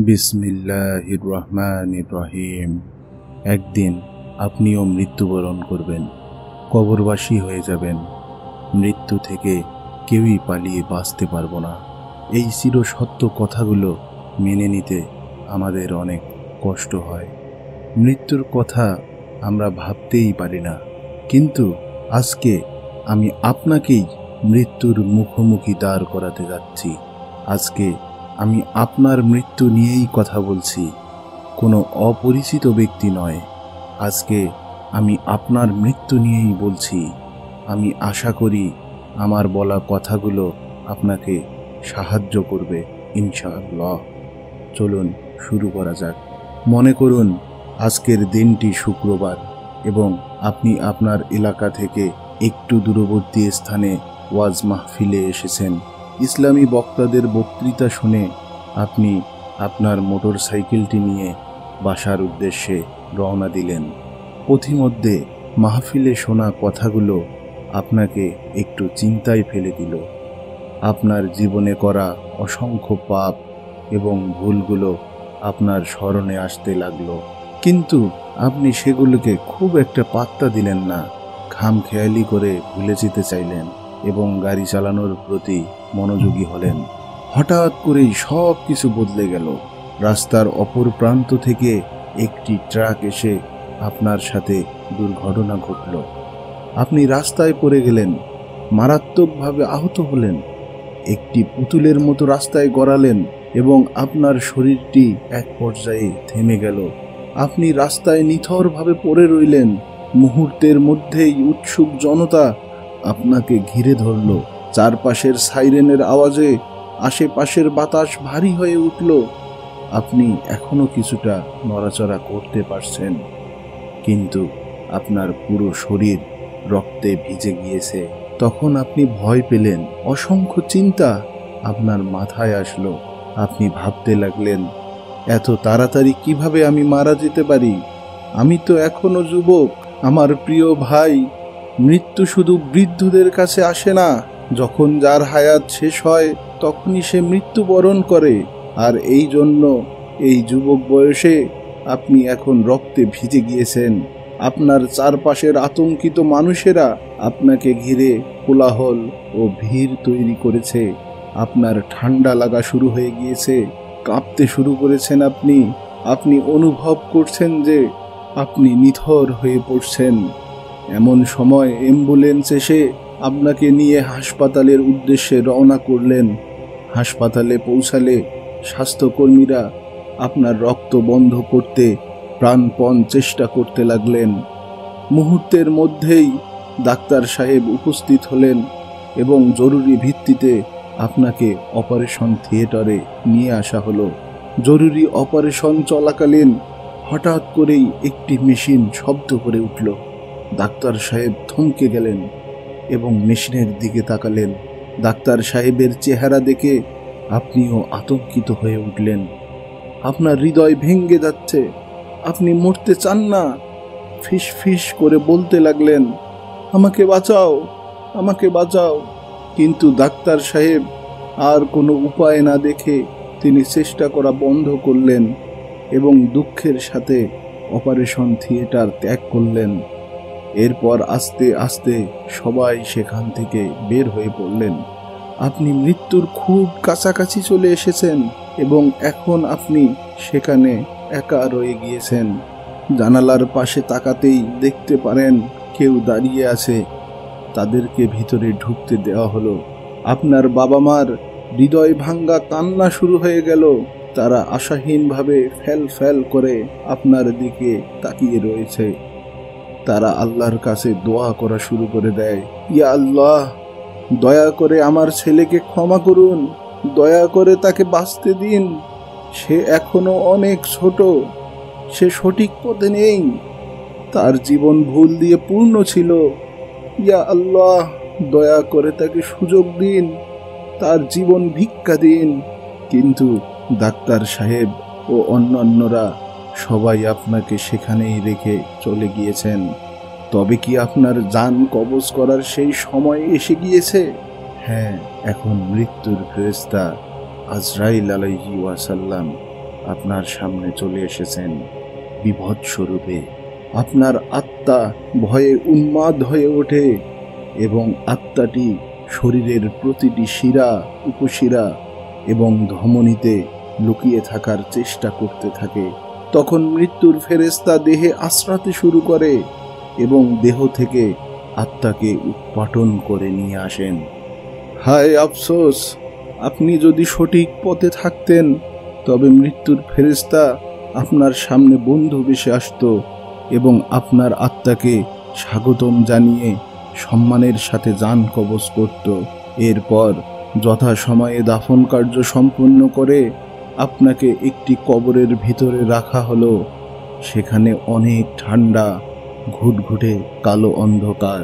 বিসমিল্লাহির রহমানির রহিম। একদিন আপনিও মৃত্যুবরণ করবেন, কবরবাসী হয়ে যাবেন। মৃত্যু থেকে কেউই পালিয়ে বাঁচতে পারবো না। এই চিরসত্য কথাগুলো মেনে নিতে আমাদের অনেক কষ্ট হয়। মৃত্যুর কথা আমরা ভাবতেই পারি না, কিন্তু আজকে আমি আপনাকেই মৃত্যুর মুখোমুখি দাঁড় করাতে যাচ্ছি। আজকে আমি আপনার মৃত্যু নিয়েই কথা বলছি, কোনো অপরিচিত ব্যক্তি নয়। আজকে আমি আপনার মৃত্যু নিয়েই বলছি। আমি আশা করি আমার বলা কথাগুলো আপনাকে সাহায্য করবে ইনশাআল্লাহ। চলুন শুরু করা যাক। মনে করুন আজকের দিনটি শুক্রবার এবং আপনি আপনার এলাকা থেকে একটু দূরবর্তী স্থানে ওয়াজ মাহফিলে এসেছেন। ইসলামী বক্তাদের বক্তৃতা শুনে আপনি আপনার মোটরসাইকেলটি নিয়ে বাসার উদ্দেশ্যে রওনা দিলেন। পথিমধ্যে মাহফিলে শোনা কথাগুলো আপনাকে একটু চিন্তায় ফেলে দিল। আপনার জীবনে করা অসংখ্য পাপ এবং ভুলগুলো আপনার স্মরণে আসতে লাগলো, কিন্তু আপনি সেগুলোকে খুব একটা পাত্তা দিলেন না। খামখেয়ালি করে ভুলে যেতে চাইলেন এবং গাড়ি চালানোর প্রতি মনোযোগী হলেন। হঠাৎ করেই সব কিছু বদলে গেল। রাস্তার অপর প্রান্ত থেকে একটি ট্রাক এসে আপনার সাথে দুর্ঘটনা ঘটল। আপনি রাস্তায় পড়ে গেলেন, মারাত্মকভাবে আহত হলেন। একটি পুতুলের মতো রাস্তায় গড়ালেন এবং আপনার শরীরটি এক পর্যায়ে থেমে গেল। আপনি রাস্তায় নিথরভাবে পড়ে রইলেন। মুহূর্তের মধ্যেই উৎসুক জনতা আপনাকে ঘিরে ধরল। চারপাশের সাইরেনের আওয়াজে আশেপাশের বাতাস ভারী হয়ে উঠল। আপনি এখনো কিছুটা নড়াচড়া করতে পারছেন, কিন্তু আপনার পুরো শরীর রক্তে ভিজে গিয়েছে। তখন আপনি ভয় পেলেন। অসংখ্য চিন্তা আপনার মাথায় আসলো। আপনি ভাবতে লাগলেন, এত তাড়াতাড়ি কিভাবে আমি মারা যেতে পারি? আমি তো এখনো যুবক। আমার প্রিয় ভাই, মৃত্যু শুধু বৃদ্ধদের কাছে আসে না। যখন যার হায়াত শেষ হয় তখনই সে মৃত্যুবরণ করে। আর এই জন্য এই যুবক বয়সে আপনি এখন রক্তে ভিজে গিয়েছেন। আপনার চারপাশের আতঙ্কিত মানুষেরা আপনাকে ঘিরে কোলাহল ও ভিড় তৈরি করেছে। আপনার ঠান্ডা লাগা শুরু হয়ে গিয়েছে, কাঁপতে শুরু করেছেন। আপনি অনুভব করছেন যে আপনি নিথর হয়ে পড়ছেন। এমন সময় অ্যাম্বুলেন্স এসে আপনাকে নিয়ে হাসপাতালের উদ্দেশ্যে রওনা করলেন। হাসপাতালে পৌঁছালে স্বাস্থ্যকর্মীরা আপনার রক্ত বন্ধ করতে প্রাণপণ চেষ্টা করতে লাগলেন। মুহূর্তের মধ্যেই ডাক্তার সাহেব উপস্থিত হলেন এবং জরুরি ভিত্তিতে আপনাকে অপারেশন থিয়েটারে নিয়ে আসা হলো। জরুরি অপারেশন চলাকালীন হঠাৎ করেই একটি মেশিন শব্দ করে উঠল। ডাক্তার সাহেব থমকে গেলেন এবং মেশিনের দিকে তাকালেন। ডাক্তার সাহেবের চেহারা দেখে আপনিও আতঙ্কিত হয়ে উঠলেন। আপনার হৃদয় ভেঙে যাচ্ছে। আপনি মরতে চান না। ফিস ফিস করে বলতে লাগলেন, আমাকে বাঁচাও, আমাকে বাঁচাও। কিন্তু ডাক্তার সাহেব আর কোনো উপায় না দেখে তিনি চেষ্টা করা বন্ধ করলেন এবং দুঃখের সাথে অপারেশন থিয়েটার ত্যাগ করলেন। এরপর আস্তে আস্তে সবাই সেখান থেকে বের হয়ে পড়লেন। আপনি মৃত্যুর খুব কাছাকাছি চলে এসেছেন এবং এখন আপনি সেখানে একা রয়ে গিয়েছেন। জানালার পাশে তাকাতেই দেখতে পারেন কেউ দাঁড়িয়ে আছে। তাদেরকে ভিতরে ঢুকতে দেওয়া হলো। আপনার বাবা মার হৃদয় ভাঙ্গা কান্না শুরু হয়ে গেল। তারা আশাহীনভাবে ফ্যাল ফ্যাল করে আপনার দিকে তাকিয়ে রয়েছে। তারা আল্লাহর কাছে দোয়া করা শুরু করে দেয়, ইয়া আল্লাহ, দয়া করে আমার ছেলেকে ক্ষমা করুন, দয়া করে তাকে বাঁচতে দিন। সে এখনো অনেক ছোট, সে সঠিক পথে নেই, তার জীবন ভুল দিয়ে পূর্ণ ছিল। ইয়া আল্লাহ, দয়া করে তাকে সুযোগ দিন, তার জীবন ভিক্ষা দিন। কিন্তু ডাক্তার সাহেব ও অন্যান্যরা সবাই আপনাকে সেখানেই রেখে চলে গিয়েছেন। তবে কি আপনার জান কবজ করার সেই সময় এসে গিয়েছে? হ্যাঁ, এখন মৃত্যুর ফেরেশতা আজরাইল আলাইহি ওয়াসাল্লাম আপনার সামনে চলে এসেছেন বিভৎস রূপে। আপনার আত্মা ভয়ে উন্মাদ হয়ে ওঠে এবং আত্মাটি শরীরের প্রতিটি শিরা, উপশিরা এবং ধমনীতে লুকিয়ে থাকার চেষ্টা করতে থাকে। তখন মৃত্যুর ফেরেশতা দেহে আশ্রাতে শুরু করে এবং দেহ থেকে আত্মাকে উৎপাটন করে নিয়ে আসেন। হায় আফসোস! আপনি যদি সঠিক পথে থাকতেন তবে মৃত্যুর ফেরেশতা আপনার সামনে বন্ধু বেশে আসত এবং আপনার আত্মাকে স্বাগতম জানিয়ে সম্মানের সাথে জান কবজ করত। এরপর যথাসময়ে দাফন কার্য সম্পন্ন করে আপনাকে একটি কবরের ভিতরে রাখা হলো। সেখানে অনেক ঠান্ডা, ঘুটঘুটে কালো অন্ধকার।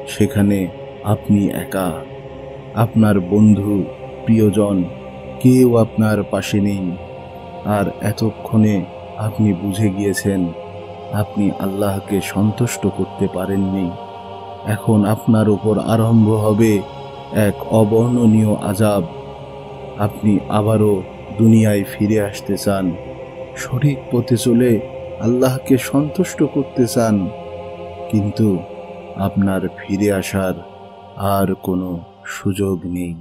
সেখানে আপনি একা। আপনার বন্ধু, প্রিয়জন কেউ আপনার পাশে নেই। আর এতক্ষণে আপনি বুঝে গিয়েছেন আপনি আল্লাহকে সন্তুষ্ট করতে পারেননি। এখন আপনার উপর আরম্ভ হবে এক অবর্ণনীয় আযাব। আপনি আবারও দুনিয়ায় ফিরে আসতে চান, সঠিক পথে চলে আল্লাহকে সন্তুষ্ট করতে চান, কিন্তু আপনার ফিরে আসার আর কোনো সুযোগ নেই।